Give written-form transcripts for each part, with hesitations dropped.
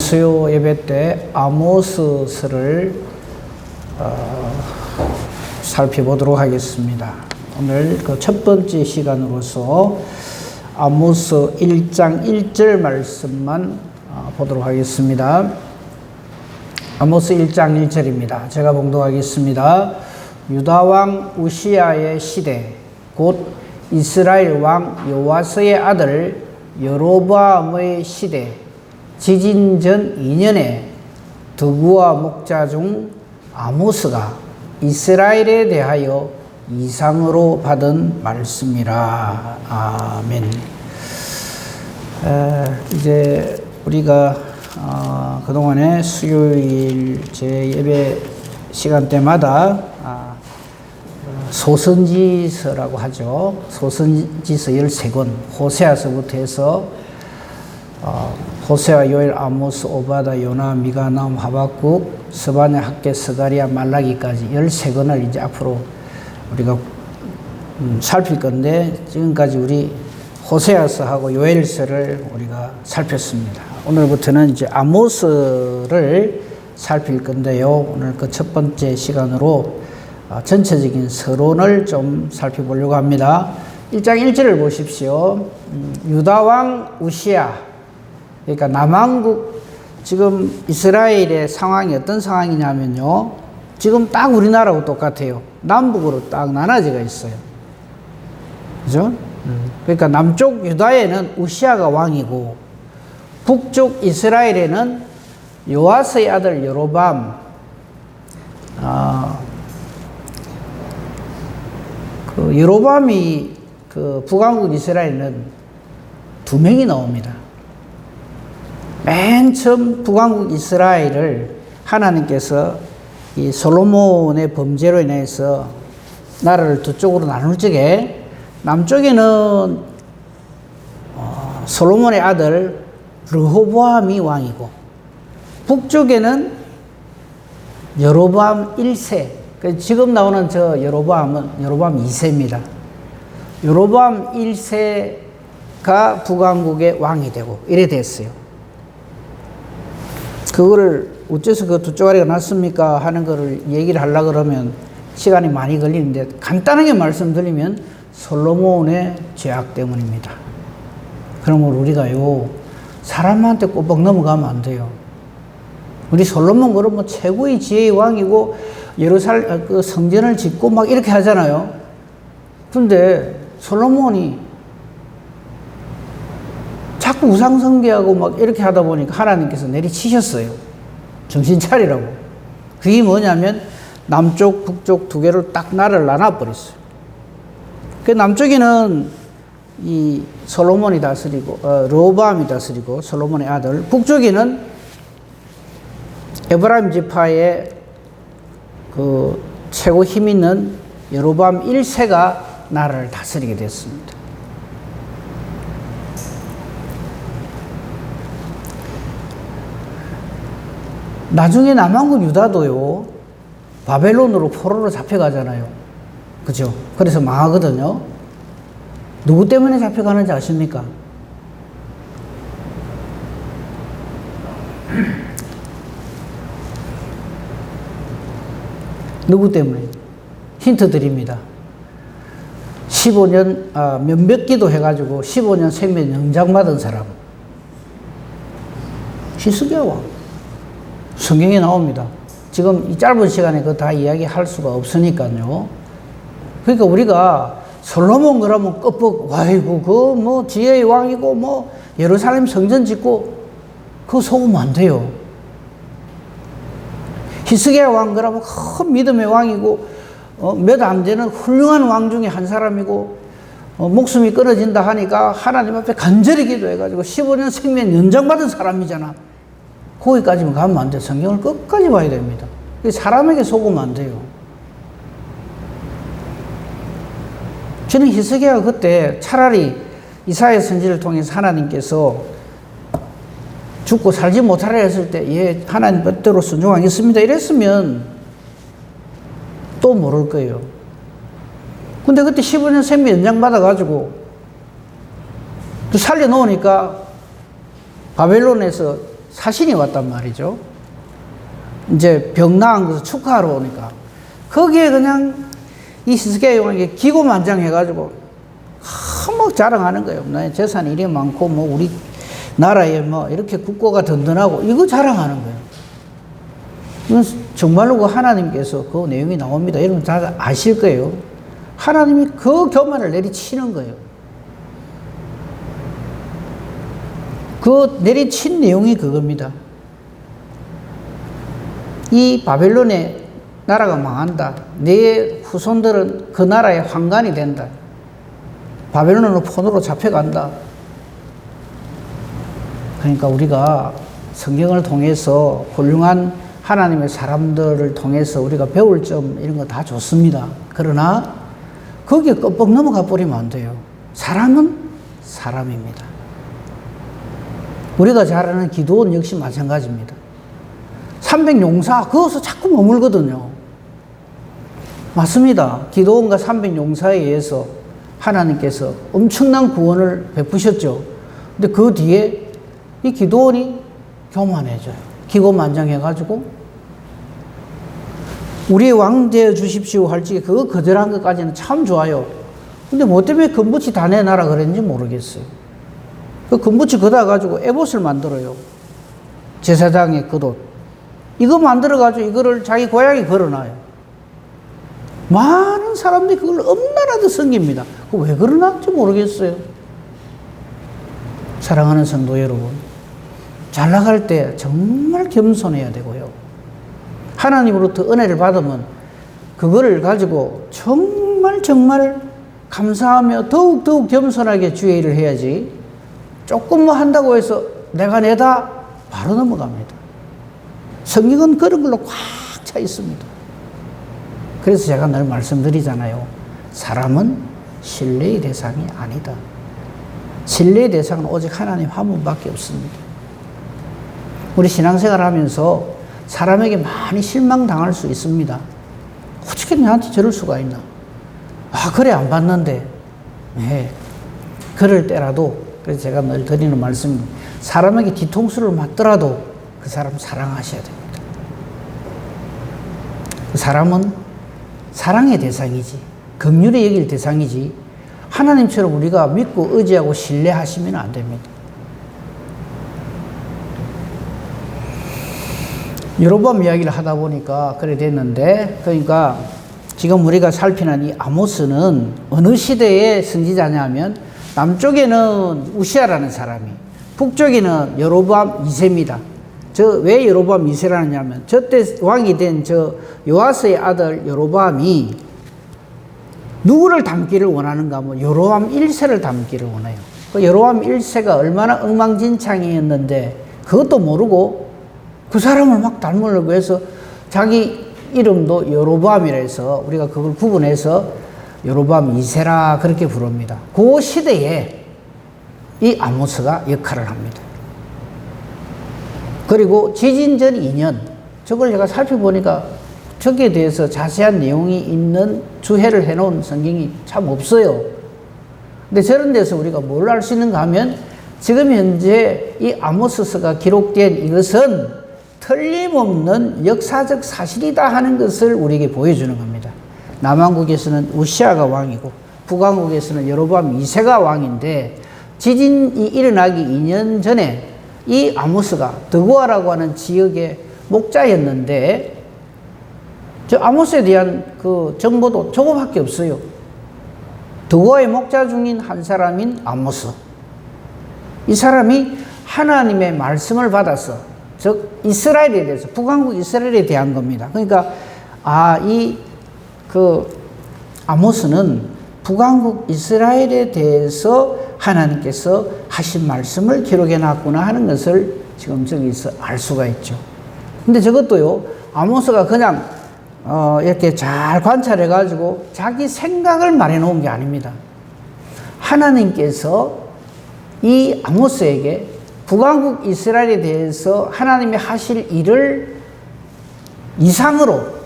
수요 예배 때 아모스서를 살펴보도록 하겠습니다. 오늘 그 첫 번째 시간으로서 아모스 1장 1절 말씀만 보도록 하겠습니다. 아모스 1장 1절입니다. 제가 봉독하겠습니다. 유다왕 우시야의 시대 곧 이스라엘 왕 요아스의 아들 여로보암의 시대 지진 전 2년에 드구와 목자 중 아모스가 이스라엘에 대하여 이상으로 받은 말씀이라. 아멘. 이제 우리가 그동안에 수요일 제 예배 시간대마다 소선지서라고 하죠. 소선지서 13권, 호세아서부터 해서 호세아, 요엘, 아모스, 오바다, 요나, 미가, 나움, 하박국, 스바냐, 학개, 스가랴, 말라기까지 13권을 이제 앞으로 우리가 살필 건데, 지금까지 우리 호세아서하고 요엘서를 우리가 살폈습니다. 오늘부터는 이제 아모스를 살필 건데요. 오늘 그 첫 번째 시간으로 전체적인 서론을 좀 살펴보려고 합니다. 1장 1절을 보십시오. 유다왕 우시야, 그러니까 남왕국, 지금 이스라엘의 상황이 어떤 상황이냐면요, 지금 딱 우리나라하고 똑같아요. 남북으로 딱 나눠져가 있어요. 그죠? 그러니까 남쪽 유다에는 우시야가 왕이고, 북쪽 이스라엘에는 요아스의 아들 여로보암, 그 여로보암이 그 북왕국 이스라엘은 2명이 나옵니다. 맨 처음 북왕국 이스라엘을 하나님께서 이 솔로몬의 범죄로 인해서 나라를 두 쪽으로 나눌 적에 남쪽에는 솔로몬의 아들 르호보암이 왕이고, 북쪽에는 여로보암 1세, 지금 나오는 저 여로보암은 여로보암 2세입니다. 여로보암 1세가 북왕국의 왕이 되고 이래 됐어요. 그거를 어째서 그 두 쪼가리가 났습니까 하는 거를 얘기를 하려고 그러면 시간이 많이 걸리는데, 간단하게 말씀드리면 솔로몬의 죄악 때문입니다. 그러면 우리가요, 사람한테 꼬박 넘어가면 안 돼요. 우리 솔로몬 그러면 최고의 지혜의 왕이고 예루살렘 그 성전을 짓고 막 이렇게 하잖아요. 근데 솔로몬이 자꾸 우상 숭배하고 막 이렇게 하다 보니까 하나님께서 내리치셨어요. 정신 차리라고. 그게 뭐냐면 남쪽, 북쪽 두 개를 딱 나라를 나눠버렸어요. 그 남쪽에는 이 솔로몬이 다스리고, 르호보암이 다스리고, 솔로몬의 아들. 북쪽에는 에브라임 지파의 그 최고 힘 있는 여로보암 1세가 나라를 다스리게 됐습니다. 나중에 남왕국 유다도요, 바벨론으로 포로로 잡혀가잖아요. 그죠? 그래서 망하거든요. 누구 때문에 잡혀가는지 아십니까? 누구 때문에? 힌트 드립니다. 15년, 몇몇 기도 해가지고 15년 생명 영장 받은 사람. 히스기야 왕. 성경에 나옵니다. 지금 이 짧은 시간에 그거 다 이야기할 수가 없으니까요. 그러니까 우리가 솔로몬 그러면 끄뻑, 아이고, 그 뭐 지혜의 왕이고, 뭐 예루살렘 성전 짓고, 그거 속으면 안 돼요. 히스기야 왕 그러면 큰 믿음의 왕이고, 몇 안 되는 훌륭한 왕 중에 한 사람이고, 목숨이 끊어진다 하니까 하나님 앞에 간절히 기도해가지고 15년 생명 연장받은 사람이잖아. 거기까지만 가면 안 돼. 성경을 끝까지 봐야 됩니다. 사람에게 속으면 안 돼요. 저는 히스기야가 그때 차라리 이사야 선지를 통해서 하나님께서 죽고 살지 못하라 했을 때, 예, 하나님 뜻대로 순종하겠습니다 이랬으면 또 모를 거예요. 근데 그때 15년 생명 연장받아가지고 또 살려놓으니까 바벨론에서 사신이 왔단 말이죠. 이제 병 나은 것을 축하하러 오니까 거기에 그냥 이 히스기야 왕이 기고만장해가지고 막 자랑하는 거예요. 나의 재산이 이리 많고 뭐 우리 나라에 뭐 이렇게 국고가 든든하고 이거 자랑하는 거예요. 이건 정말로 그 하나님께서 그 내용이 나옵니다. 여러분 다 아실 거예요. 하나님이 그 교만을 내리치는 거예요. 그 내리친 내용이 그겁니다. 이 바벨론의 나라가 망한다. 내 후손들은 그 나라의 환관이 된다. 바벨론으로 폰으로 잡혀간다. 그러니까 우리가 성경을 통해서 훌륭한 하나님의 사람들을 통해서 우리가 배울 점 이런 거 다 좋습니다. 그러나 거기에 껌뻑 넘어가 버리면 안 돼요. 사람은 사람입니다. 우리가 잘 아는 기도원 역시 마찬가지입니다. 300용사 그것을 자꾸 머물거든요. 맞습니다. 기도원과 300용사에 의해서 하나님께서 엄청난 구원을 베푸셨죠. 근데 그 뒤에 이 기도원이 교만해져요. 기고만장해가지고 우리 왕 되어 주십시오 할지 그거 거절한 것까지는 참 좋아요. 근데 뭐 때문에 금붙이 다 내놔라 그랬는지 모르겠어요. 그 금붙이 걷어 가지고 에봇을 만들어요. 제사장의 겉옷. 이거 만들어 가지고 이거를 자기 고향에 걸어놔요. 많은 사람들이 그걸 엄나라도 섬깁니다. 그거 왜 그러는지 모르겠어요. 사랑하는 성도 여러분, 잘 나갈 때 정말 겸손해야 되고요. 하나님으로부터 은혜를 받으면 그거를 가지고 정말 감사하며 더욱 겸손하게 주의 일을 해야지 조금 뭐 한다고 해서 내가 내다 바로 넘어갑니다. 성경은 그런 걸로 꽉 차 있습니다. 그래서 제가 늘 말씀드리잖아요. 사람은 신뢰의 대상이 아니다. 신뢰의 대상은 오직 하나님 한 분밖에 없습니다. 우리 신앙생활 하면서 사람에게 많이 실망당할 수 있습니다. 어떻게 나한테 저럴 수가 있나? 아, 그래, 안 봤는데. 네. 그럴 때라도, 그래서 제가 늘 드리는 말씀이 사람에게 뒤통수를 맞더라도 그 사람 사랑하셔야 됩니다. 그 사람은 사랑의 대상이지, 긍휼히 여길 대상이지, 하나님처럼 우리가 믿고 의지하고 신뢰하시면 안 됩니다. 여로보암 이야기를 하다 보니까 그래 됐는데, 그러니까 지금 우리가 살피는 이 아모스는 어느 시대의 선지자냐 면 남쪽에는 우시아라는 사람이, 북쪽에는 여로보암 2세입니다. 왜 여로보암 2세라느냐 하면 저때 왕이 된 요아스의 아들 여로보암이 누구를 닮기를 원하는가 하면 여로보암 1세를 닮기를 원해요. 그 여로보암 1세가 얼마나 엉망진창이었는데 그것도 모르고 그 사람을 막 닮으려고 해서 자기 이름도 여로보암이라 해서 우리가 그걸 구분해서 여로보암 2세라 그렇게 부릅니다. 그 시대에 이 아모스가 역할을 합니다. 그리고 지진 전 2년, 저걸 제가 살펴보니까 저기에 대해서 자세한 내용이 있는 주해를 해놓은 성경이 참 없어요. 근데 저런 데서 우리가 뭘 알 수 있는가 하면 지금 현재 이 아모스서가 기록된 이것은 틀림없는 역사적 사실이다 하는 것을 우리에게 보여주는 겁니다. 남왕국에서는 우시아가 왕이고 북왕국에서는 여로보암 2세가 왕인데 지진이 일어나기 2년 전에 이 아모스가 드고아라고 하는 지역의 목자였는데 저 아모스에 대한 그 정보도 조금밖에 없어요. 드고아의 목자 중인 한 사람인 아모스. 이 사람이 하나님의 말씀을 받아서 즉 이스라엘에 대해서 북왕국 이스라엘에 대한 겁니다. 그러니까 아모스는 북왕국 이스라엘에 대해서 하나님께서 하신 말씀을 기록해 놨구나 하는 것을 지금 저기서 알 수가 있죠. 근데 저것도요, 아모스가 그냥 이렇게 잘 관찰해 가지고 자기 생각을 말해 놓은 게 아닙니다. 하나님께서 이 아모스에게 북왕국 이스라엘에 대해서 하나님이 하실 일을 이상으로,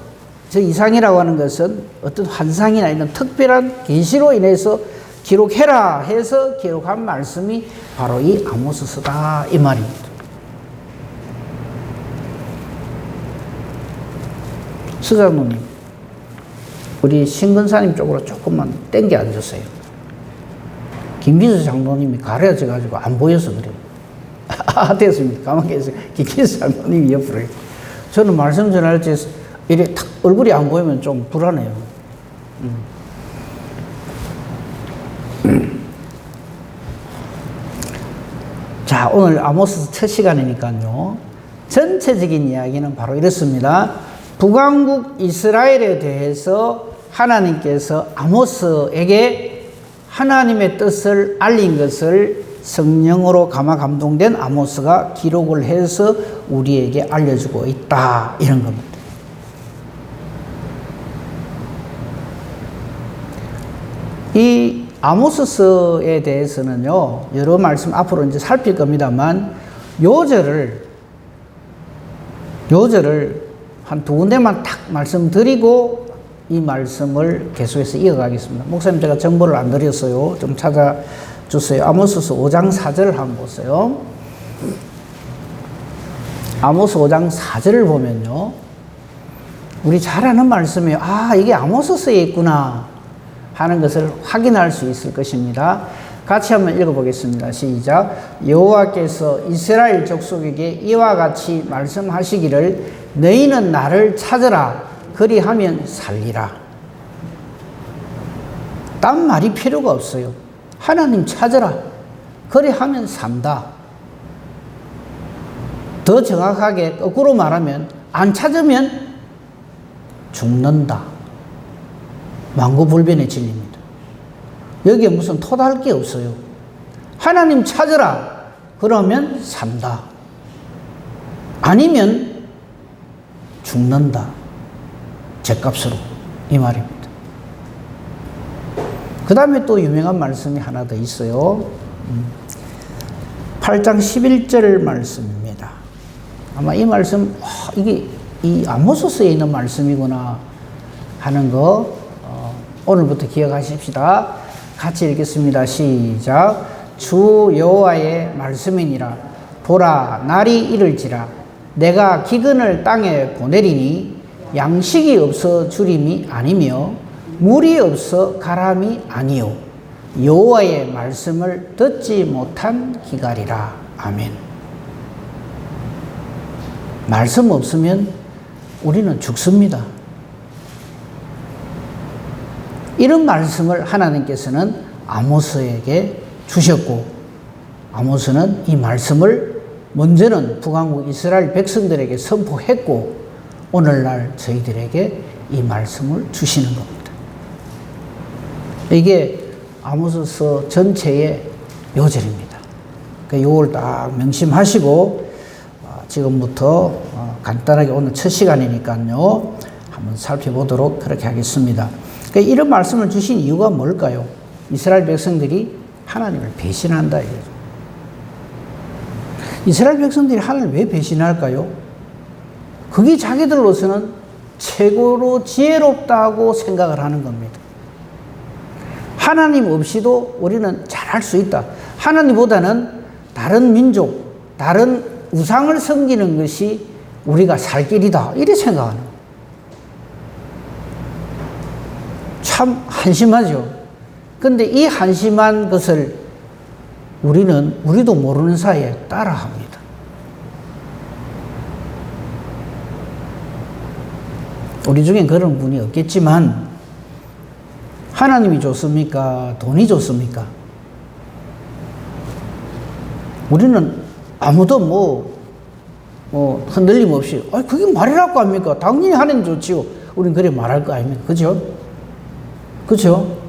저 이상이라고 하는 것은 어떤 환상이나 이런 특별한 계시로 인해서 기록해라 해서 기록한 말씀이 바로 이 아모스서다 이 말입니다. 서장로님, 우리 신근사님 쪽으로 조금만 땡겨 앉으세요. 김기수 장로님이 가려져가지고 안 보여서 그래요. 됐습니다. 가만히 계세요. 김기수 장로님이 옆으로 해요. 저는 말씀 전할 때 이래 탁 얼굴이 안 보이면 좀 불안해요. 자, 오늘 아모스 첫 시간이니까요. 전체적인 이야기는 바로 이렇습니다. 북왕국 이스라엘에 대해서 하나님께서 아모스에게 하나님의 뜻을 알린 것을 성령으로 감화 감동된 아모스가 기록을 해서 우리에게 알려주고 있다. 이런 겁니다. 이 아모스서에 대해서는요, 여러 말씀 앞으로 이제 살필 겁니다만, 요절을 한 두 군데만 딱 말씀드리고 이 말씀을 계속해서 이어가겠습니다. 목사님, 제가 정보를 안 드렸어요. 좀 찾아주세요. 아모스서 5장 4절을 한번 보세요. 아모스 5장 4절을 보면요, 우리 잘 아는 말씀이에요. 아, 이게 아모스서에 있구나 하는 것을 확인할 수 있을 것입니다. 같이 한번 읽어보겠습니다. 시작. 여호와께서 이스라엘 족속에게 이와 같이 말씀하시기를 너희는 나를 찾으라 그리하면 살리라. 딴 말이 필요가 없어요. 하나님 찾으라 그리하면 산다. 더 정확하게 거꾸로 말하면 안 찾으면 죽는다. 만고불변의 진리입니다. 여기에 무슨 토달할 게 없어요. 하나님 찾으라 그러면 산다. 아니면 죽는다. 죗값으로. 이 말입니다. 그 다음에 또 유명한 말씀이 하나 더 있어요. 8장 11절 말씀입니다. 아마 이 말씀, 이게 이 아모스서에 있는 말씀이구나 하는 거 오늘부터 기억하십시다. 같이 읽겠습니다. 시작. 주 여호와의 말씀이니라. 보라, 날이 이를지라. 내가 기근을 땅에 보내리니 양식이 없어 주림이 아니며 물이 없어 가람이 아니요 여호와의 말씀을 듣지 못한 기갈이라. 아멘. 말씀 없으면 우리는 죽습니다. 이런 말씀을 하나님께서는 아모스에게 주셨고, 아모스는 이 말씀을 먼저는 북왕국 이스라엘 백성들에게 선포했고, 오늘날 저희들에게 이 말씀을 주시는 겁니다. 이게 아모스서 전체의 요절입니다. 그러니까 요걸 딱 명심하시고 지금부터 간단하게 오늘 첫 시간이니까요, 한번 살펴보도록 그렇게 하겠습니다. 그러니까 이런 말씀을 주신 이유가 뭘까요? 이스라엘 백성들이 하나님을 배신한다 이거죠. 이스라엘 백성들이 하나님을 왜 배신할까요? 그게 자기들로서는 최고로 지혜롭다고 생각을 하는 겁니다. 하나님 없이도 우리는 잘할 수 있다. 하나님보다는 다른 민족, 다른 우상을 섬기는 것이 우리가 살 길이다. 이렇게 생각하는 거예요. 참 한심하죠. 근데 이 한심한 것을 우리도 모르는 사이에 따라합니다. 우리 중엔 그런 분이 없겠지만, 하나님이 좋습니까? 돈이 좋습니까? 우리는 아무도 흔들림 없이, 그게 말이라고 합니까? 당연히 하나님 좋지요. 우리는 그래 말할 거 아닙니까? 그죠? 그죠?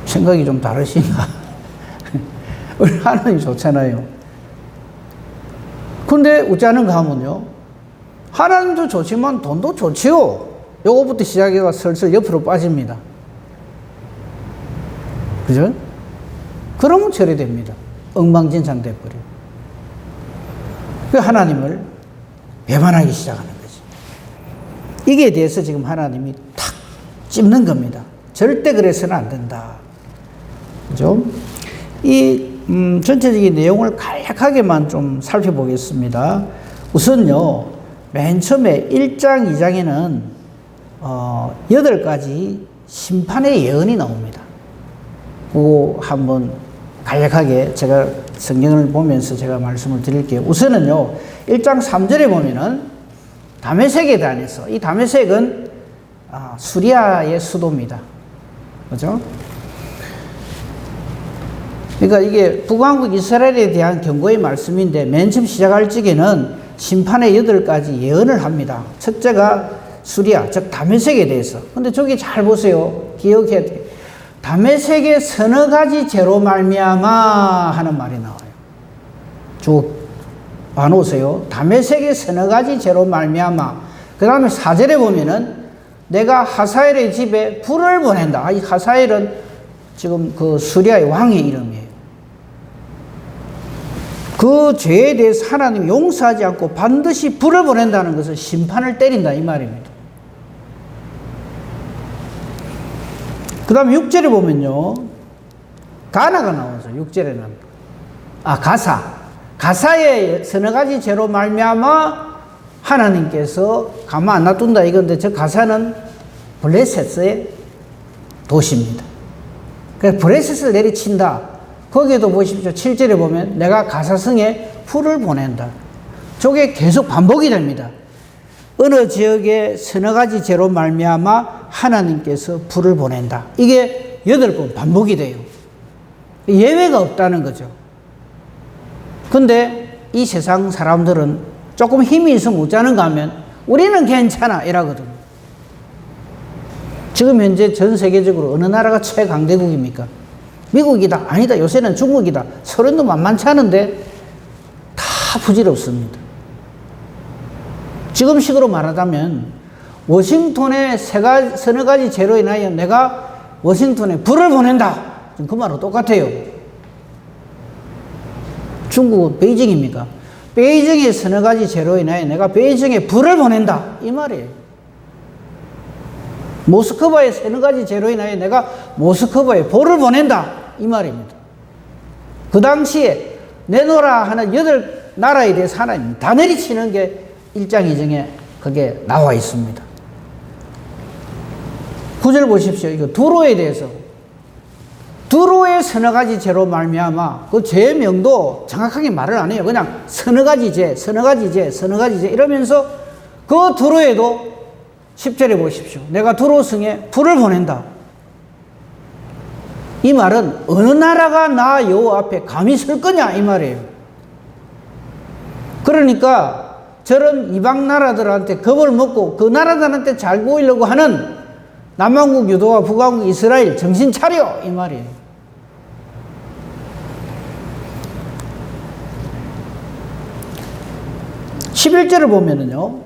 생각이 좀 다르신가? 우리 하나님 좋잖아요. 근데 어찌하는가 하면요, 하나님도 좋지만 돈도 좋지요. 요거부터 시작해가 슬슬 옆으로 빠집니다. 그죠? 그러면 처리됩니다. 엉망진창 돼버려요. 그 하나님을 배반하기 시작하는 거지. 이게 대해서 지금 하나님이 탁 찝는 겁니다. 절대 그래서는 안 된다. 그죠? 이 전체적인 내용을 간략하게만 좀 살펴보겠습니다. 우선요, 맨 처음에 1장, 2장에는 8가지 심판의 예언이 나옵니다. 그거 한번 간략하게 제가 성경을 보면서 제가 말씀을 드릴게요. 우선은요, 1장 3절에 보면은 다메섹에 대해서, 이 다메섹은 수리아의 수도입니다. 그죠? 그러니까 이게 북왕국 이스라엘에 대한 경고의 말씀인데, 맨 처음 시작할 적에는 심판의 8가지 예언을 합니다. 첫째가 수리아, 즉 다메섹에 대해서. 근데 저기 잘 보세요. 기억해야 돼요. 다메섹의 서너 가지 죄로 말미암아 하는 말이 나와요. 쭉 봐놓으세요. 다메섹의 서너 가지 죄로 말미암아. 그 다음에 4절에 보면은 내가 하사엘의 집에 불을 보낸다. 이 하사엘은 지금 그 수리아의 왕의 이름이에요. 그 죄에 대해서 하나님이 용서하지 않고 반드시 불을 보낸다는 것은 심판을 때린다 이 말입니다. 그 다음에 6절에 보면요, 가나가 나오죠. 6절에는 가사의 서너 가지 죄로 말미암아 하나님께서 가만 안 놔둔다 이건데, 저 가사는 블레셋의 도시입니다. 그래서 블레셋을 내리친다. 거기에도 보십시오. 7절에 보면 내가 가사성에 불을 보낸다. 저게 계속 반복이 됩니다. 어느 지역에 서너 가지 죄로 말미암아 하나님께서 불을 보낸다. 이게 8번 반복이 돼요. 예외가 없다는 거죠. 근데 이 세상 사람들은 조금 힘이 있어 못 자는가 하면 우리는 괜찮아 이러거든요. 지금 현재 전 세계적으로 어느 나라가 최강대국입니까? 미국이다? 아니다. 요새는 중국이다. 소련도 만만치 않은데 다 부질없습니다. 지금식으로 말하자면 워싱턴의 서너 가지 죄로 인하여 내가 워싱턴에 불을 보낸다. 그 말하고 똑같아요. 중국은 베이징입니까? 베이징의 서너 가지 죄로 인하여 내가 베이징에 불을 보낸다. 이 말이에요. 모스크바의 서너 가지 죄로 인하여 내가 모스크바에 불을 보낸다. 이 말입니다. 그 당시에 내놓으라 하는 8나라에 대해서 하나님 다 내리치는 게 1장 2장에 그게 나와 있습니다. 9절 보십시오. 이거 두로에 대해서. 두로의 서너 가지 죄로 말미암아, 그 죄의 명도 정확하게 말을 안 해요. 그냥 서너 가지 죄, 서너 가지 죄, 서너 가지 죄 이러면서 그 두로에도 10절에 보십시오. 내가 두로성에 불을 보낸다. 이 말은 어느 나라가 나 여호와 앞에 감히 설 거냐 이 말이에요. 그러니까 저런 이방 나라들한테 겁을 먹고 그 나라들한테 잘 보이려고 하는 남왕국 유다와 북왕국 이스라엘 정신 차려 이 말이에요. (11절을) 보면은요,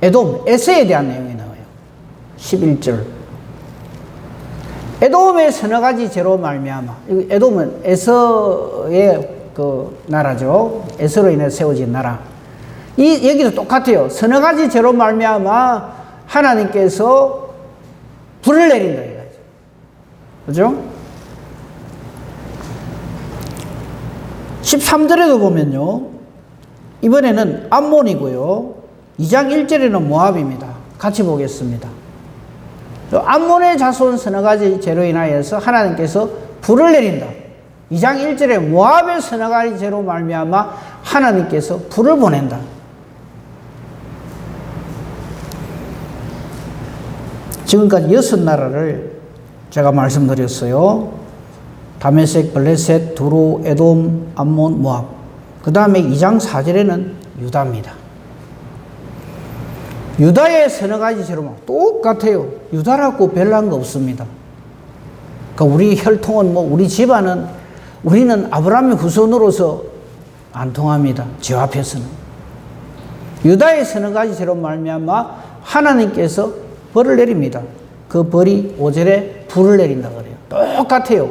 에돔, 에서에 대한 내용이 나와요. 11절. 에돔의 서너 가지 죄로 말미암아. 에돔은 에서의 그 나라죠. 에서로 인해 세워진 나라. 여기도 똑같아요. 서너 가지 죄로 말미암아 하나님께서 불을 내린다 이거죠. 그죠? 13절에도 보면요, 이번에는 암몬이고요, 2장 1절에는 모압입니다. 같이 보겠습니다. 암몬의 자손 서너 가지 죄로 인하여서 하나님께서 불을 내린다. 2장 1절에 모압의 서너 가지 죄로 말미암아 하나님께서 불을 보낸다. 지금까지 6나라를 제가 말씀드렸어요. 다메섹, 블레셋, 두로, 에돔, 암몬, 모압. 그 다음에 2장 4절에는 유다입니다. 유다의 서너 가지 죄로 똑같아요. 유다라고 별난 거 없습니다. 그러니까 우리 혈통은 우리 집안은 우리는 아브라함의 후손으로서 안 통합니다. 죄 앞에서는. 유다의 서너 가지 죄로 말미암아 하나님께서 벌을 내립니다. 그 벌이 5절에 불을 내린다 그래요. 똑같아요.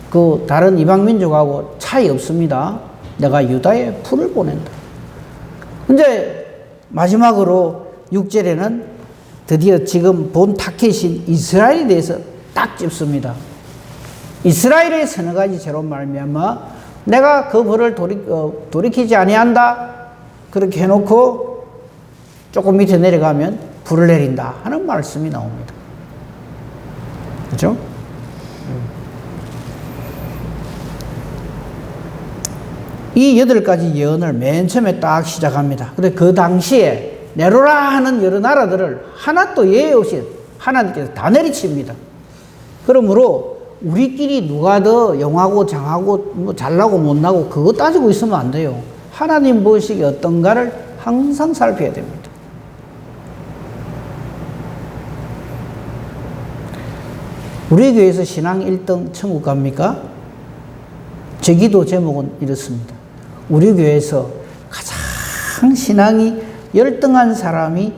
그 다른 이방 민족하고 차이 없습니다. 내가 유다에 불을 보낸다. 이제 마지막으로 6절에는 드디어 지금 본 타켓인 이스라엘에 대해서 딱 짚습니다. 이스라엘의 서너 가지 죄로 말미암아 내가 그 벌을 돌이키지 아니한다. 그렇게 해놓고 조금 밑에 내려가면 불을 내린다 하는 말씀이 나옵니다. 그렇죠? 이 8가지 예언을 맨 처음에 딱 시작합니다. 근데 그 당시에 네로라 하는 여러 나라들을 하나도 예외 없이 하나님께서 다 내리칩니다. 그러므로 우리끼리 누가 더 영하고 장하고 뭐 잘나고 못나고 그거 따지고 있으면 안 돼요. 하나님 보시기에 어떤가를 항상 살펴야 됩니다. 우리 교회에서 신앙 1등 천국 갑니까? 제 기도 제목은 이렇습니다. 우리 교회에서 가장 신앙이 열등한 사람이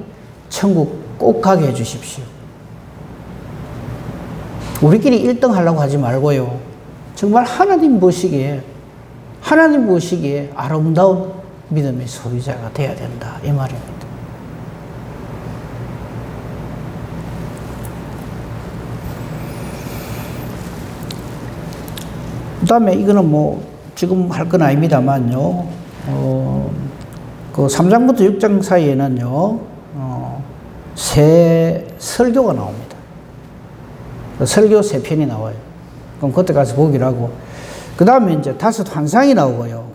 천국 꼭 가게 해주십시오. 우리끼리 1등 하려고 하지 말고요. 정말 하나님 보시기에 아름다운 믿음의 소유자가 돼야 된다. 이 말입니다. 그 다음에 이거는 뭐 지금 할 건 아닙니다만요. 그 3장부터 6장 사이에는요, 새 설교가 나옵니다. 설교 3편이 나와요. 그럼 그때 가서 보기로 하고. 그 다음에 이제 5 환상이 나오고요.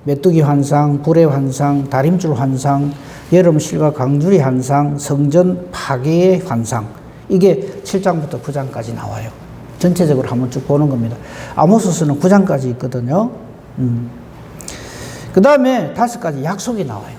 메뚜기 환상, 불의 환상, 다림줄 환상, 여름 실과 강줄이 환상, 성전 파괴의 환상. 이게 7장부터 9장까지 나와요. 전체적으로 한번 쭉 보는 겁니다. 아모스서는 9장까지 있거든요. 그 다음에 5가지 약속이 나와요.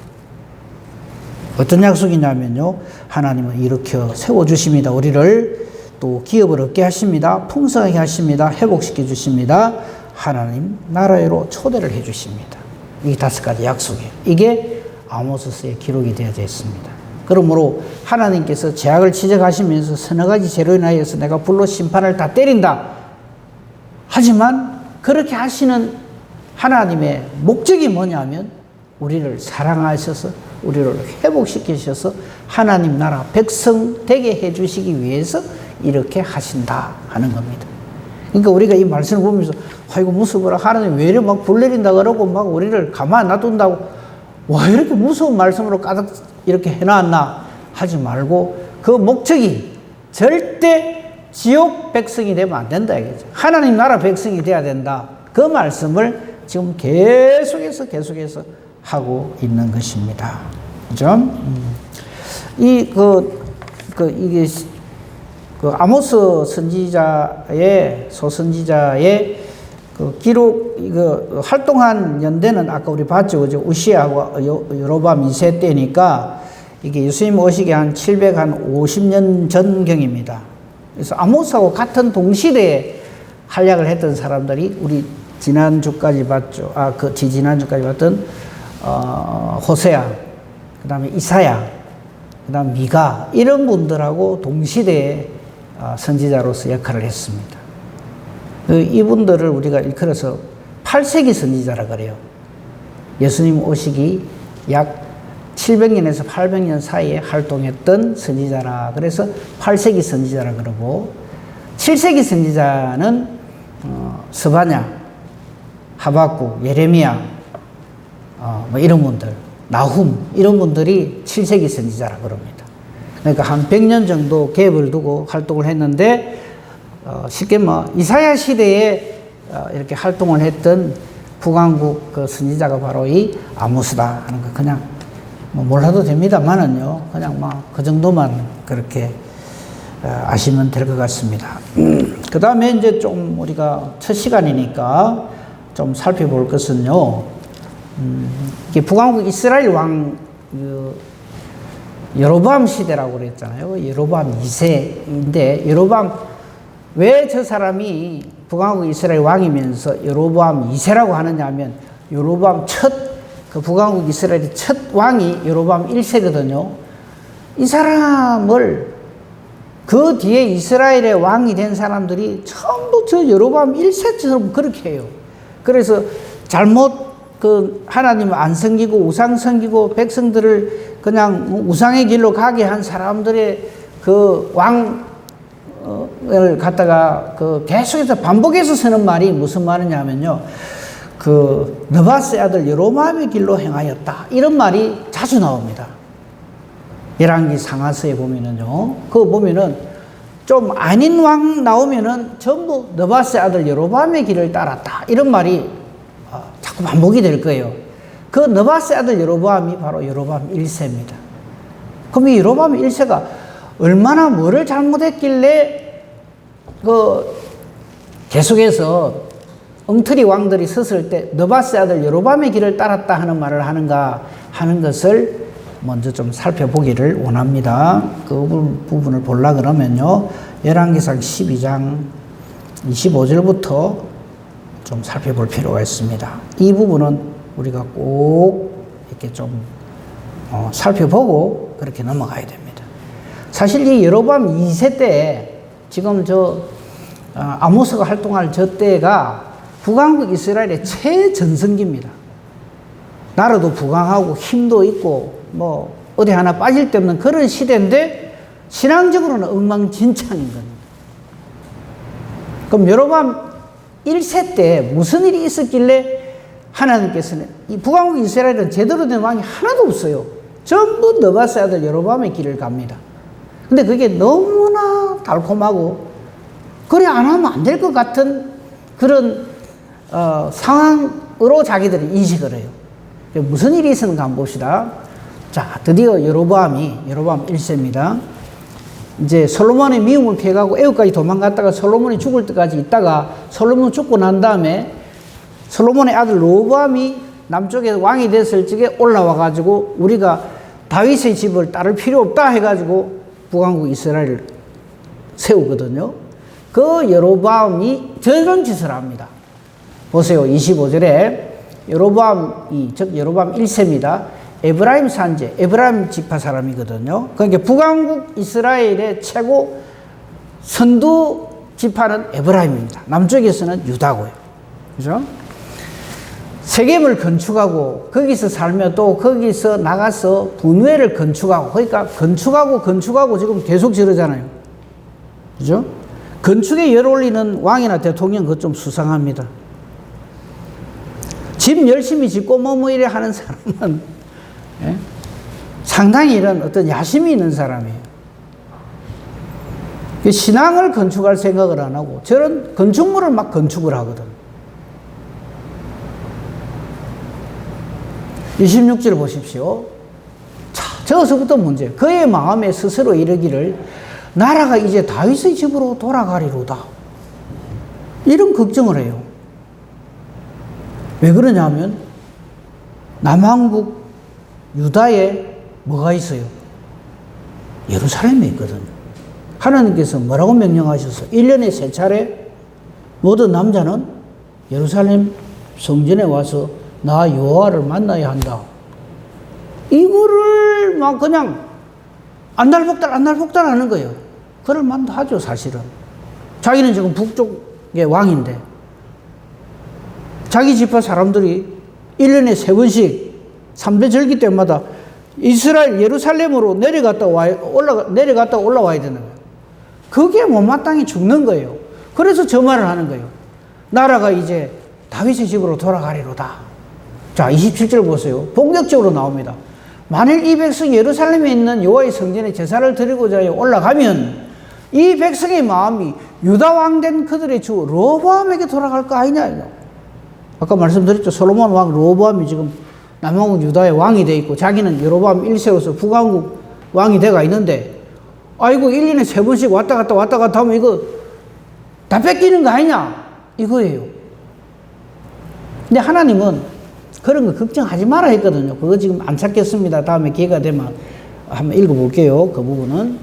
어떤 약속이냐면요. 하나님은 일으켜 세워주십니다. 우리를 또 기업을 얻게 하십니다. 풍성하게 하십니다. 회복시켜 주십니다. 하나님 나라로 초대를 해 주십니다. 이 5가지 약속이에요. 이게 아모스서에 기록이 되어져 있습니다. 그러므로 하나님께서 죄악을 지적하시면서 서너 가지 죄로 인하여서 내가 불로 심판을 다 때린다. 하지만 그렇게 하시는 하나님의 목적이 뭐냐면 우리를 사랑하셔서 우리를 회복시키셔서 하나님 나라 백성 되게 해주시기 위해서 이렇게 하신다 하는 겁니다. 그러니까 우리가 이 말씀을 보면서 아이고 무서워라 하나님 왜 이렇게 막 불 내린다 그러고 막 우리를 가만 놔둔다고 와 이렇게 무서운 말씀으로 가득 이렇게 해놨나 하지 말고 그 목적이 절대 지옥 백성이 되면 안 된다 이거죠. 하나님 나라 백성이 돼야 된다. 그 말씀을 지금 계속해서 하고 있는 것입니다. 그죠? 이게 아모스 선지자의 소선지자의 그 기록 이거 활동한 연대는 아까 우리 봤죠. 그죠? 우시아하고 여로보암 2세 때니까 이게 예수님 오시기 한 750년 전경입니다. 그래서 아모스하고 같은 동시대에 활약을 했던 사람들이 우리 지난주까지 봤죠. 그 지난주까지 봤던 호세아, 그 다음에 이사야, 그 다음 미가 이런 분들하고 동시대에 선지자로서 역할을 했습니다. 이분들을 우리가 일컬어서 8세기 선지자라 그래요. 예수님 오시기 약 700년에서 800년 사이에 활동했던 선지자라 그래서 8세기 선지자라 그러고 7세기 선지자는 스바냐, 하박국, 예레미야 뭐 이런 분들, 나훔 이런 분들이 7세기 선지자라 그럽니다. 그러니까 한 100년 정도 갭을 두고 활동을 했는데 쉽게 뭐 이사야 시대에 이렇게 활동을 했던 북왕국 그 선지자가 바로 이 아모스다 하는 거 그냥 뭐 몰라도 됩니다만은요. 그냥 막 그 정도만 그렇게 아시면 될 것 같습니다. 그 다음에 이제 좀 우리가 첫 시간이니까 좀 살펴볼 것은요. 이게 북왕국 이스라엘 왕 여로보암 시대라고 그랬잖아요. 여로보암 2세인데 여로보암 왜 저 사람이 북왕국 이스라엘 왕이면서 여로보암 2세라고 하느냐 하면 여로보암 그 북왕국 이스라엘의 첫 왕이 여로보암 1세거든요. 이 사람을 그 뒤에 이스라엘의 왕이 된 사람들이 전부 저 여로보암 1세처럼 그렇게 해요. 그래서 잘못 하나님을 안 섬기고 우상 섬기고 백성들을 그냥 우상의 길로 가게 한 사람들의 그 왕을 갖다가 계속해서 반복해서 쓰는 말이 무슨 말이냐면요. 느바스의 아들 여로보암의 길로 행하였다. 이런 말이 자주 나옵니다. 열왕기 상하서에 보면은요, 그거 보면은 좀 아닌 왕 나오면은 전부 느바스의 아들 여로보암의 길을 따랐다, 이런 말이 자꾸 반복이 될 거예요. 그 느바스의 아들 여로보암이 바로 여로보암 1세입니다. 그럼 이 여로보암 1세가 얼마나 뭐를 잘못했길래 계속해서 엉터리 왕들이 섰을 때 느바스의 아들 여로보암의 길을 따랐다 하는 말을 하는가 하는 것을 먼저 좀 살펴보기를 원합니다. 그 부분을 보려 그러면요, 열왕기상 12장 25절부터 좀 살펴볼 필요가 있습니다. 이 부분은 우리가 꼭 이렇게 좀 살펴보고 그렇게 넘어가야 됩니다. 사실 이 여로보암 2세 때, 지금 아모스가 활동할 저 때가 북왕국 이스라엘의 최전성기입니다. 나라도 부강하고 힘도 있고 뭐 어디 하나 빠질 데 없는 그런 시대인데 신앙적으로는 엉망진창인 겁니다. 그럼 여로보암 1세 때 무슨 일이 있었길래 하나님께서는 이 북왕국 이스라엘은 제대로 된 왕이 하나도 없어요. 전부 느바스의 아들 여로보암의 길을 갑니다. 근데 그게 너무나 달콤하고 그래 안 하면 안 될 것 같은 그런 상황으로 자기들이 인식을 해요. 무슨 일이 있었는가 한번 봅시다. 자, 드디어 여로보암 1세입니다. 이제 솔로몬의 미움을 피해가고 애굽까지 도망갔다가 솔로몬이 죽을 때까지 있다가 솔로몬 죽고 난 다음에 솔로몬의 아들 로보암이 남쪽에 왕이 됐을 적에 올라와가지고 우리가 다윗의 집을 따를 필요 없다 해가지고 북왕국 이스라엘을 세우거든요. 그 여로보암이 저런 짓을 합니다. 보세요. 25절에 여로보암이, 즉 여로보암 1세입니다. 에브라임 산지, 에브라임 지파 사람이거든요. 그러니까 북왕국 이스라엘의 최고 선두 지파는 에브라임입니다. 남쪽에서는 유다고요. 그죠? 세겜을 건축하고 거기서 살며 또 거기서 나가서 분회를 건축하고, 그러니까 건축하고 지금 계속 저러잖아요. 그죠? 건축에 열 올리는 왕이나 대통령 그것 좀 수상합니다. 집 열심히 짓고 뭐 이래 하는 사람은 상당히 이런 어떤 야심이 있는 사람이에요. 신앙을 건축할 생각을 안 하고 저런 건축물을 막 건축을 하거든. 26절 보십시오. 자, 저기서부터 문제. 그의 마음에 스스로 이르기를 나라가 이제 다윗의 집으로 돌아가리로다. 이런 걱정을 해요. 왜 그러냐면 남왕국 유다에 뭐가 있어요? 예루살렘에 있거든요. 하나님께서 뭐라고 명령하셨어요? 1년에 3차례 모든 남자는 예루살렘 성전에 와서 나 여호와를 만나야 한다. 이거를 막 그냥 안달복달 하는 거예요. 그럴 만도 하죠, 사실은. 자기는 지금 북쪽의 왕인데 자기 지파 사람들이 1년에 3번씩 3대 절기 때마다 이스라엘 예루살렘으로 내려갔다 올라와야 되는 거예요. 그게 못마땅히 죽는 거예요. 그래서 저 말을 하는 거예요. 나라가 이제 다윗의 집으로 돌아가리로다. 자, 27절 보세요. 본격적으로 나옵니다. 만일 이 백성이 예루살렘에 있는 여호와의 성전에 제사를 드리고자 올라가면 이 백성의 마음이 유다 왕 된 그들의 주 로보암에게 돌아갈 거 아니냐. 아까 말씀드렸죠. 솔로몬 왕 로보암이 지금 남왕국 유다의 왕이 돼 있고 자기는 여로보암 1세로서 북왕국 왕이 돼가 있는데, 아이고 1년에 3번씩 왔다 갔다 하면 이거 다 뺏기는 거 아니냐 이거예요. 근데 하나님은 그런 거 걱정하지 마라 했거든요. 그거 지금 안 찾겠습니다. 다음에 기회가 되면 한번 읽어볼게요. 그 부분은.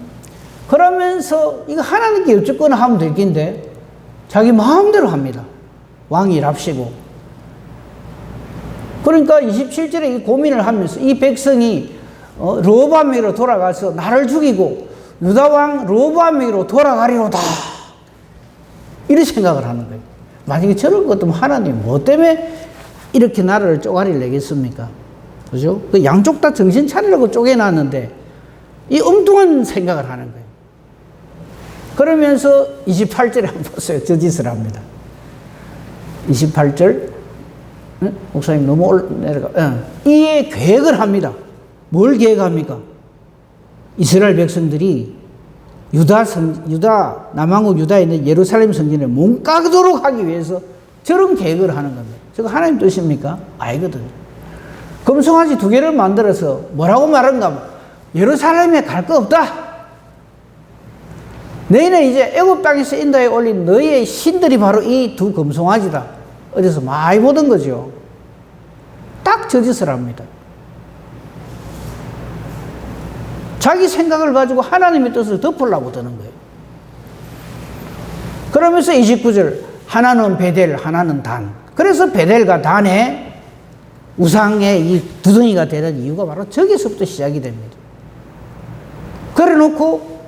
그러면서 이거 하나님께 어쨌거나 하면 될 텐데 자기 마음대로 합니다. 왕이랍시고. 그러니까 27절에 이 고민을 하면서 이 백성이 르호보암에게로 돌아가서 나를 죽이고 유다 왕 르호보암에게로 돌아가리로다. 이런 생각을 하는 거예요. 만약에 저런 것 같으면 하나님 뭐 때문에 이렇게 나라를 쪼가리를 내겠습니까? 그죠? 그 양쪽 다 정신 차리려고 쪼개놨는데 이 엉뚱한 생각을 하는 거예요. 그러면서 28절에 한번 보세요. 저 짓을 합니다. 28절. 응? 목사님 너무 내려가. 이에 계획을 합니다. 뭘 계획합니까? 이스라엘 백성들이 남왕국 유다에 있는 예루살렘 성전에 몸가도록 하기 위해서 저런 계획을 하는 겁니다. 저거 하나님 뜻입니까? 아니거든요. 금송아지 2개를 만들어서 뭐라고 말한가? 예루살렘에 갈 거 없다. 너희는 이제 애굽 땅에서 인도에 올린 너희의 신들이 바로 이 2 금송아지다. 어디서 많이 보던 거죠. 딱 저 짓을 합니다. 자기 생각을 가지고 하나님의 뜻을 덮으려고 드는 거예요. 그러면서 29절, 하나는 베델, 하나는 단. 그래서 베델과 단의 우상의 이 두덩이가 되는 이유가 바로 저기서부터 시작이 됩니다. 그래 놓고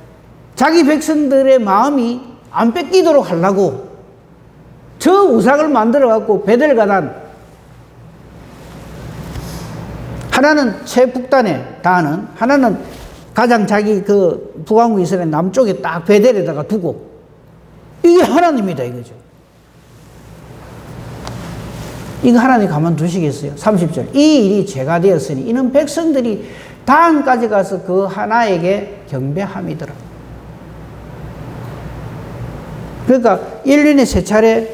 자기 백성들의 마음이 안 뺏기도록 하려고 저 우상을 만들어 갖고 베델과 단, 하나는 최북단에 단은, 하나는 가장 자기 그 북왕국 이스라엘 남쪽에 딱 베델에다가 두고, 이게 하나님이다 이거죠. 이거 하나님 가만 두시겠어요? 30절. 이 일이 죄가 되었으니 이는 백성들이 단까지 가서 그 하나에게 경배함이더라. 그러니까 1년에 3차례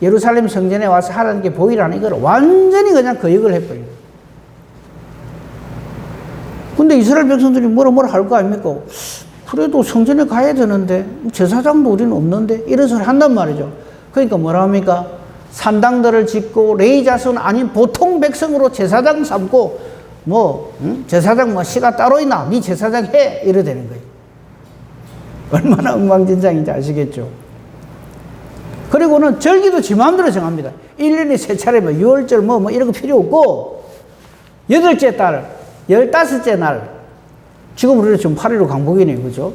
예루살렘 성전에 와서 하나님께 보이라는 이걸 완전히 그냥 거역을 해버려요. 근데 이스라엘 백성들이 뭐라 할 거 아닙니까? 그래도 성전에 가야 되는데, 제사장도 우리는 없는데, 이런 소리 한단 말이죠. 그러니까 뭐라 합니까? 산당들을 짓고, 레위 자손 아닌 보통 백성으로 제사장 삼고, 제사장 씨가 따로 있나? 네 제사장 해! 이래 되는 거예요. 얼마나 엉망진창인지 아시겠죠? 그리고는 절기도 지 마음대로 정합니다. 1년에 3차례, 6월절 이런 거 필요 없고, 8째 달, 15째 날, 지금 우리는 지금 8.15 강복이네요. 그죠?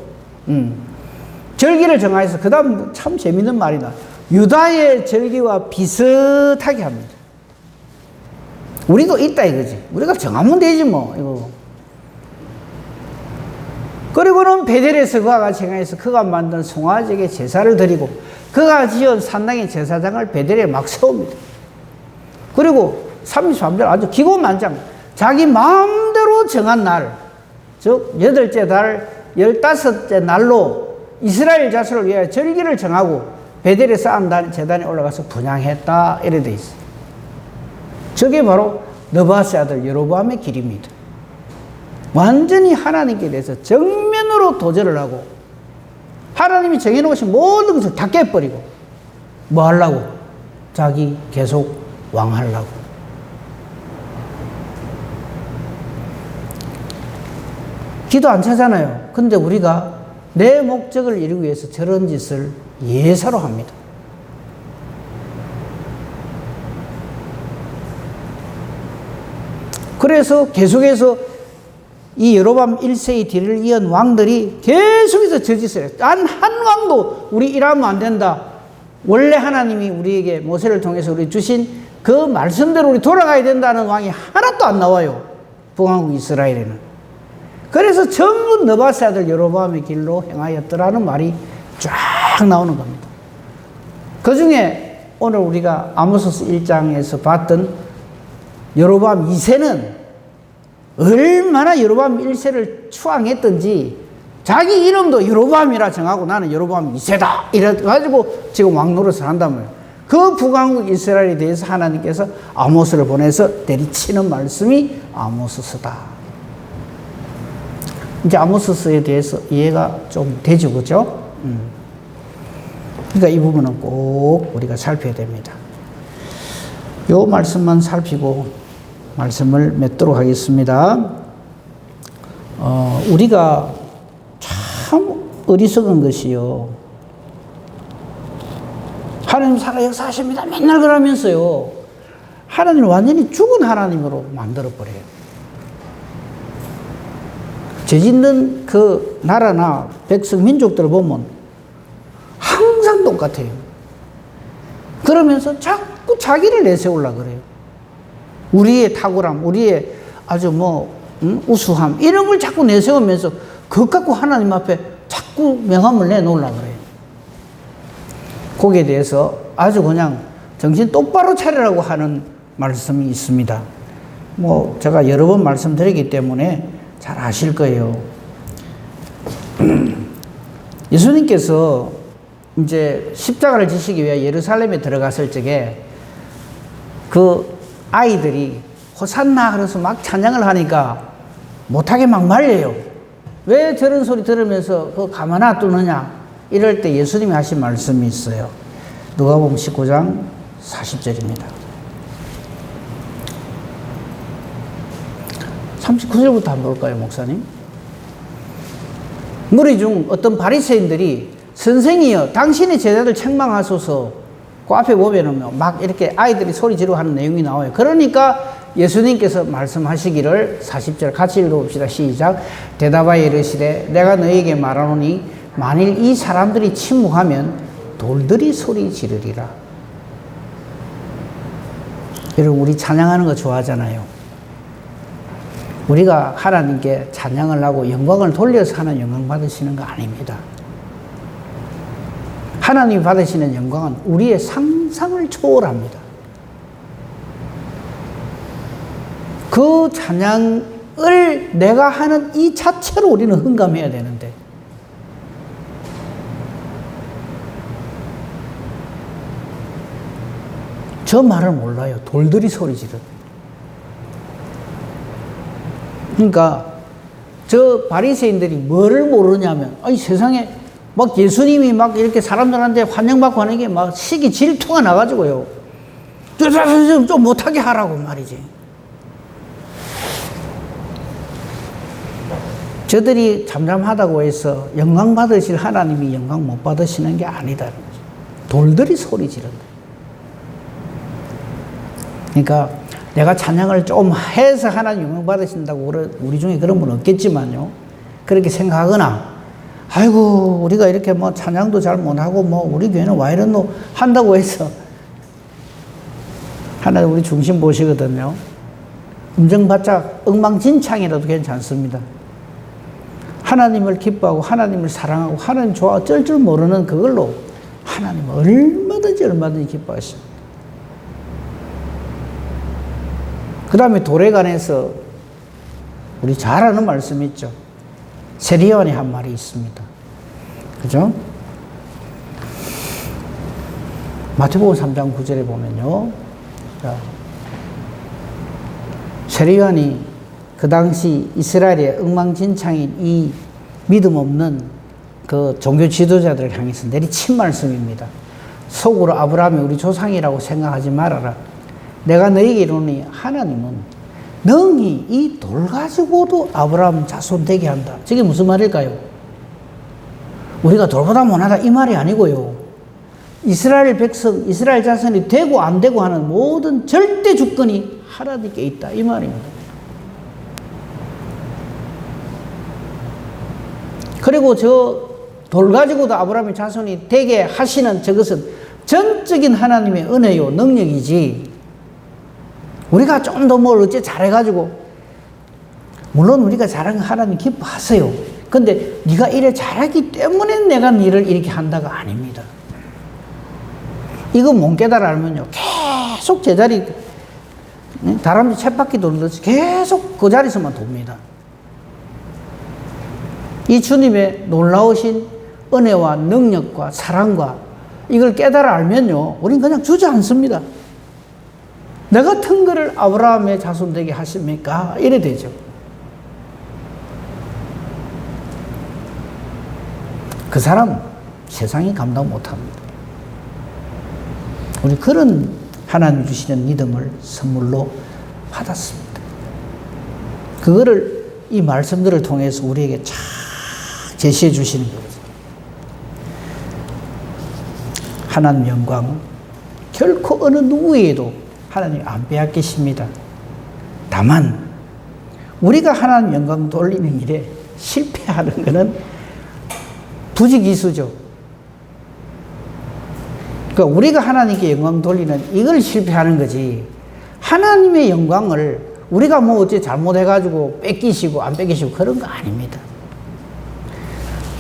절기를 정하여서, 그 다음 참 재밌는 말이다. 유다의 절기와 비슷하게 합니다. 우리도 있다 이거지. 우리가 정하면 되지 뭐, 이거. 그리고는 베델에서 그가 같이 행하여서 그가 만든 송아지에게 제사를 드리고, 그가 지은 산당의 제사장을 베델에 막 세웁니다. 그리고 33절 아주 기고만장, 자기 마음대로 정한 날, 즉 8째 달 15째 날로 이스라엘 자손을 위하여 절기를 정하고 베델에 쌓은 제단에 올라가서 분향했다 이래 돼 있어요. 저게 바로 느바세 아들 여로보암의 길입니다. 완전히 하나님께 대해서 정면으로 도전을 하고 하나님이 정해놓으신 모든 것을 다 깨버리고 뭐 하려고? 자기 계속 왕하려고. 기도 안 차잖아요. 근데 우리가 내 목적을 이루기 위해서 저런 짓을 예사로 합니다. 그래서 계속해서 이 여로보암 1세의 뒤를 이은 왕들이 계속해서 저 짓을 해요. 단 한 왕도 우리 일하면 안 된다. 원래 하나님이 우리에게 모세를 통해서 우리 주신 그 말씀대로 우리 돌아가야 된다는 왕이 하나도 안 나와요. 북왕국 이스라엘에는. 그래서 전부 느바세 아들 여로보암의 길로 행하였더라는 말이 쫙 나오는 겁니다. 그 중에 오늘 우리가 아모스서 1장에서 봤던 여로보암 2세는 얼마나 여로보암 1세를 추앙했던지 자기 이름도 여로보암이라 정하고 나는 여로보암 2세다 이래가지고 지금 왕노릇을 한단 말이에요. 그 북왕국 이스라엘에 대해서 하나님께서 아모스를 보내서 때리치는 말씀이 아모스서다. 이제 아모스서에 대해서 이해가 좀 되죠, 그죠? 그러니까 이 부분은 꼭 우리가 살펴야 됩니다. 요 말씀만 살피고 말씀을 맺도록 하겠습니다. 우리가 참 어리석은 것이요. 하나님 살아 역사하십니다. 맨날 그러면서요. 하나님을 완전히 죽은 하나님으로 만들어버려요. 죄 짓는 그 나라나 백성, 민족들을 보면 항상 똑같아요. 그러면서 자꾸 자기를 내세우려고 그래요. 우리의 탁월함, 우리의 아주 우수함, 이런 걸 자꾸 내세우면서 그것 갖고 하나님 앞에 자꾸 명함을 내놓으려고 그래요. 거기에 대해서 아주 그냥 정신 똑바로 차리라고 하는 말씀이 있습니다. 제가 여러 번 말씀드리기 때문에 잘 아실 거예요. 예수님께서 이제 십자가를 지시기 위해 예루살렘에 들어갔을 적에 그 아이들이 호산나 그래서 막 찬양을 하니까 못하게 막 말려요. 왜 저런 소리 들으면서 그 가만 놔두느냐. 이럴 때 예수님이 하신 말씀이 있어요. 누가복음 19장 40절입니다. 39절부터 한번 볼까요, 목사님? 무리 중 어떤 바리새인들이 선생이여 당신의 제자들 책망하소서. 그 앞에 보면은 막 이렇게 아이들이 소리 지르고 하는 내용이 나와요. 그러니까 예수님께서 말씀하시기를 40절 같이 읽어봅시다. 시작. 대답하여 이르시되 내가 너희에게 말하노니 만일 이 사람들이 침묵하면 돌들이 소리 지르리라. 여러분 우리 찬양하는 거 좋아하잖아요. 우리가 하나님께 찬양을 하고 영광을 돌려서 하는 영광 받으시는 거 아닙니다. 하나님이 받으시는 영광은 우리의 상상을 초월합니다. 그 찬양을 내가 하는 이 자체로 우리는 흥감해야 되는데 저 말을 몰라요. 돌들이 소리 지르. 그러니까 저 바리새인들이 뭐를 모르냐면 아니 세상에 막 예수님이 막 이렇게 사람들한테 환영받고 하는 게 막 시기 질투가 나가지고요. 좀 못하게 하라고 말이지. 저들이 잠잠하다고 해서 영광 받으실 하나님이 영광 못 받으시는 게 아니다. 돌들이 소리 지른다. 그러니까 내가 찬양을 좀 해서 하나님 영광 받으신다고 우리 중에 그런 분 없겠지만요. 그렇게 생각하거나 아이고 우리가 이렇게 뭐 찬양도 잘 못하고 뭐 우리 교회는 와 이런 한다고 해서 하나님 우리 중심 보시거든요. 음정바짝 엉망진창이라도 괜찮습니다. 하나님을 기뻐하고 하나님을 사랑하고 하나님 좋아 어쩔 줄 모르는 그걸로 하나님은 얼마든지 기뻐하십니다. 그 다음에 돌에 관해서 우리 잘 아는 말씀이 있죠. 세리요한이 한 말이 있습니다. 그죠? 마태복음 3장 9절에 보면요. 자, 세리요한이 그 당시 이스라엘의 엉망진창인 이 믿음 없는 그 종교 지도자들을 향해서 내리친 말씀입니다. 속으로 아브라함이 우리 조상이라고 생각하지 말아라. 내가 너에게 이르노니 하나님은 능히 이 돌 가지고도 아브라함 자손 되게 한다. 저게 무슨 말일까요? 우리가 돌보다 못하다 이 말이 아니고요. 이스라엘 백성, 이스라엘 자손이 되고 안 되고 하는 모든 절대 주권이 하나님께 있다. 이 말입니다. 그리고 저 돌 가지고도 아브라함의 자손이 되게 하시는 저것은 전적인 하나님의 은혜요, 능력이지. 우리가 좀 더 뭘 어째 잘해가지고, 물론 우리가 잘한 거 하나님 기뻐하세요. 근데 네가 이래 잘하기 때문에 내가 너를 이렇게 한다가 아닙니다. 이거 못 깨달아 알면요, 계속 제자리, 다람쥐 쳇바퀴 돌듯이 계속 그 자리에서만 돕니다. 이 주님의 놀라우신 은혜와 능력과 사랑과 이걸 깨달아 알면요, 우린 그냥 주저앉습니다. 내 같은 거를 아브라함의 자손 되게 하십니까? 이래 되죠. 그 사람 세상이 감당 못합니다. 우리 그런 하나님 주시는 믿음을 선물로 받았습니다. 그거를 이 말씀들을 통해서 우리에게 쫙 제시해 주시는 거죠. 하나님 영광은 결코 어느 누구에도 하나님 안 빼앗기십니다. 다만 우리가 하나님 영광 돌리는 일에 실패하는 것은 부지기수죠. 그러니까 우리가 하나님께 영광 돌리는 이걸 실패하는 거지, 하나님의 영광을 우리가 뭐 어째 잘못해가지고 뺏기시고 안 뺏기시고 그런 거 아닙니다.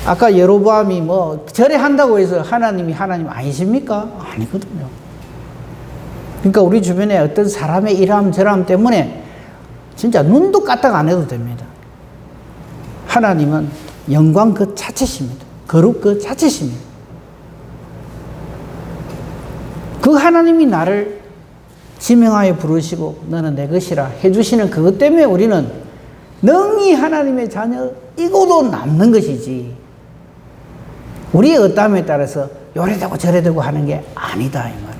아까 여로보암이 뭐 절에한다고 해서 하나님이 하나님 아니십니까? 아니거든요. 그러니까 우리 주변에 어떤 사람의 이람 저람 때문에 진짜 눈도 까딱 안 해도 됩니다. 하나님은 영광 그 자체십니다. 거룩 그 자체십니다. 그 하나님이 나를 지명하여 부르시고 너는 내 것이라 해주시는 그것 때문에 우리는 능히 하나님의 자녀이고도 남는 것이지, 우리의 어떠함에 따라서 요래되고 저래되고 하는 게 아니다 이 말이죠.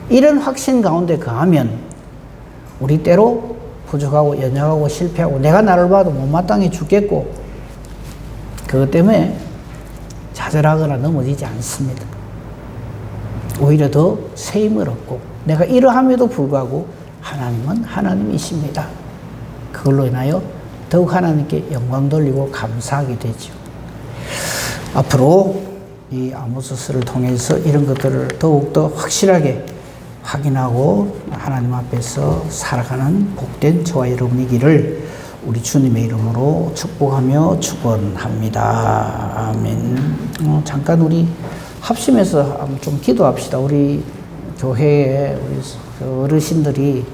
이런 확신 가운데 거하면 우리 때로 부족하고 연약하고 실패하고 내가 나를 봐도 못마땅해 죽겠고, 그것 때문에 좌절하거나 넘어지지 않습니다. 오히려 더 세임을 얻고, 내가 이러함에도 불구하고 하나님은 하나님이십니다. 그걸로 인하여 더욱 하나님께 영광 돌리고 감사하게 되죠. 앞으로 이 아모스서를 통해서 이런 것들을 더욱더 확실하게 확인하고 하나님 앞에서 살아가는 복된 저와 여러분이기를 우리 주님의 이름으로 축복하며 축원합니다. 아멘. 잠깐 우리 합심해서 좀 기도합시다. 우리 교회에 우리 어르신들이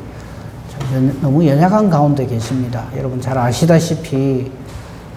너무 연약한 가운데 계십니다. 여러분 잘 아시다시피